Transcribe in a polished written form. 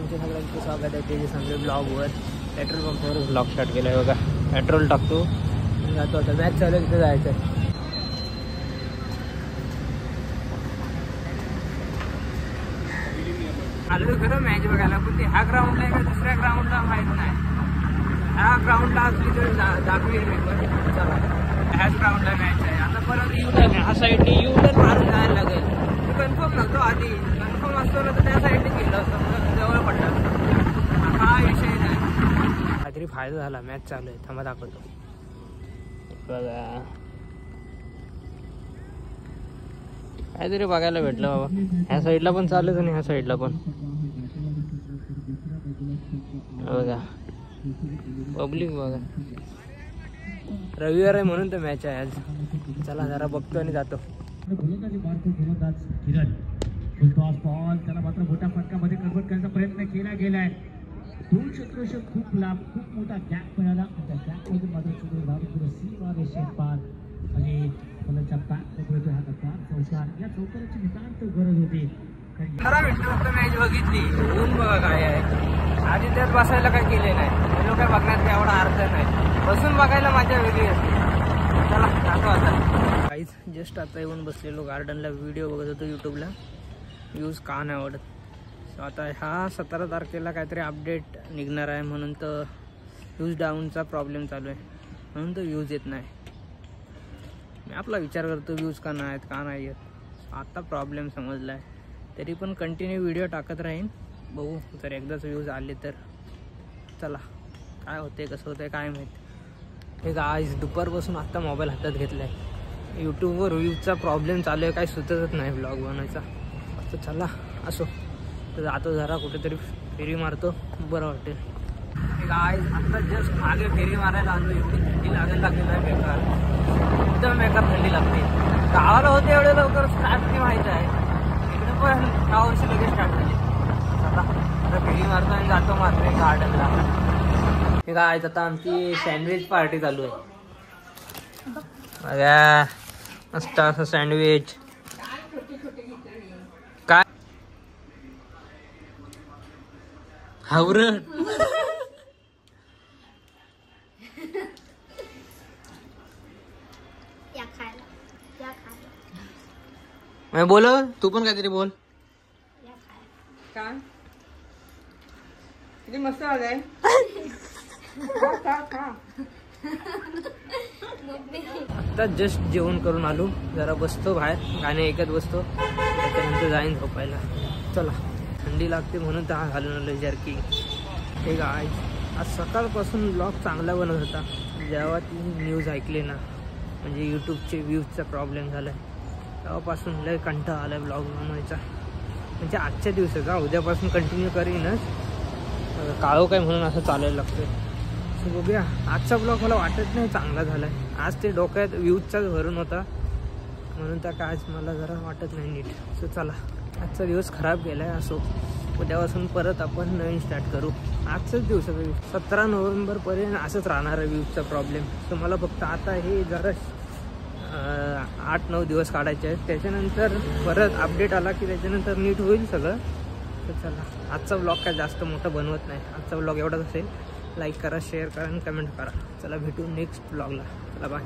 तुमच्या सगळ्यांचं स्वागत आहे तेजस आमच्या ब्लॉगवर. पेट्रोल पंपवर ब्लॉग स्टार्ट केला आहे बघा. पेट्रोल टाकतो जातो. आता मॅच चालू आहे, तिथे जायचं आहे. आलो खरं मॅच बघायला, पण ते ह्या ग्राउंडला आहे का दुसऱ्या ग्राउंडला माहीत नाही. ह्या ग्राउंडला असली तर दाखवेल मी, पण चला ह्याच ग्राउंडला मॅच आहे. आता परत येऊन ह्या साईडने येऊन मारून जायला लागेल. कन्फर्म नव्हतो आधी, कन्फर्म असतो ना तर त्या साईडने गेलं असतं, जवळ पडलं. हा विषय नाही. काहीतरी फायदा झाला, मॅच चालू आहे. थांबा दाखवतो बघा. काहीतरी बघायला भेटलं बाबा. ह्या साईडला पण चालू आणि ह्या साईडला पण बघा. पब्लिक बघा. रविवार आहे म्हणून तर मॅच आहे आज. चला जरा बघतो आणि जातो. त्याला मात्र मोठ्या फटकामध्ये कन्वर्ट करण्याचा प्रयत्न केला गेलाय. दोन क्षेत्ररक्षक खूप लांब, खूप मोठा गॅप मिळाला. त्या गॅपमधून मात्र सीमा रेषेत पार आणि फलंदाजच्या बॅटमध्ये हा धक्का. चौकार, या चौकाराची नितांत गरज होती. 15 मिनिटं फक्त मॅच बघितली. ऊन बघा काय आहे. आधी त्यात बसायला काय केले नाही. लोक काय बघण्यात काय एवढा अर्थ नाही. बसून बघायला मजा वेगळी असते. चला जातो आता. काहीच जस्ट आता येऊन बसलेलो गार्डनला. व्हिडिओ बघत होतो यूट्यूबला. व्ह्यूज का नाही आवडत. सो आता ह्या 17 तारखेला काहीतरी अपडेट निघणार आहे म्हणून तर व्ह्यूज डाऊनचा प्रॉब्लेम चालू आहे, म्हणून तर व्ह्यूज येत नाही. मी आपला विचार करतो व्ह्यूज का नाही आहेत, का नाही येत. आता प्रॉब्लेम समजला आहे. तरी पण कंटिन्यू व्हिडिओ टाकत राहीन. बघू जर एकदाच व्ह्यूज आले तर. चला काय होते कसं होतं काय माहीत. हे आज दुपारपासून आत्ता मोबाईल हातात घेतला आहे. यूट्यूबवर व्ह्यूजचा प्रॉब्लेम चालू आहे, काही सुचतच नाही ब्लॉग बनवायचा. तर चला असो, तर जातो जरा कुठेतरी फेरी मारतो, बरं वाटेल. आज आत्ता जस्ट मागे फेरी मारायला आलो. एवढी थंडी लागायला लागली आहे बेकार, एकदम बेकार थंडी लागते. गावाला होते एवढे लवकर स्टार्ट नाही व्हायचं आहे. इकडे पण ह्या वर्षी लगेच स्टार्ट झाली. चला आता फेरी मारतो आणि जातो मात्र गार्डनला. हे काय आता आमची सँडविच पार्टी चालू आहे बघा. मस्त असं सँडविच. काय हावरं मैं बोल, तू पण काहीतरी बोल. काय किती मस्त आहे. आता जस्ट जेवण करून आलो. जरा बसतो बाहेर, गाणे ऐकत बसतो. त्याच्यानंतर जाईन झोपायला. चला थंडी लागते म्हणून तर हा घालून आलो जर्की. हे काय आज सकाळपासून ब्लॉग चांगला बनत होता. जेव्हा ती न्यूज ऐकली ना, म्हणजे यूट्यूबचे व्ह्यूजचा प्रॉब्लेम झाला आहे, तेव्हापासून लय कंटाळा आला आहे ब्लॉग बनवायचा. म्हणजे आजच्या दिवसाचा, उद्यापासून कंटिन्यू करीनच. काळो काय म्हणून असं चालायला लागतं. सो बघूया. आजचा ब्लॉग मला वाटत नाही चांगला झाला आहे. आज ते डोक्यात व्ह्यूजचाच भरून होता म्हणून त्या काय आज मला जरा वाटत नाही नीट. सो चला आजचा दिवस खराब गेला आहे. असो उद्यापासून परत आपण नवीन स्टार्ट करू. आजचाच दिवस 17 नोव्हेंबरपर्यंत असंच राहणार आहे व्ह्यूजचा प्रॉब्लेम. सो मला फक्त आता हे जरा 8-9 दिवस काढायचे आहेत. त्याच्यानंतर परत अपडेट आला की त्याच्यानंतर नीट होईल सगळं. तर चला आजचा ब्लॉग काय जास्त मोठा बनवत नाही. आजचा ब्लॉग एवढाच असेल. लाईक करा, शेअर करा आणि कमेंट करा. चला भेटू नेक्स्ट ब्लॉगला. चला बाय.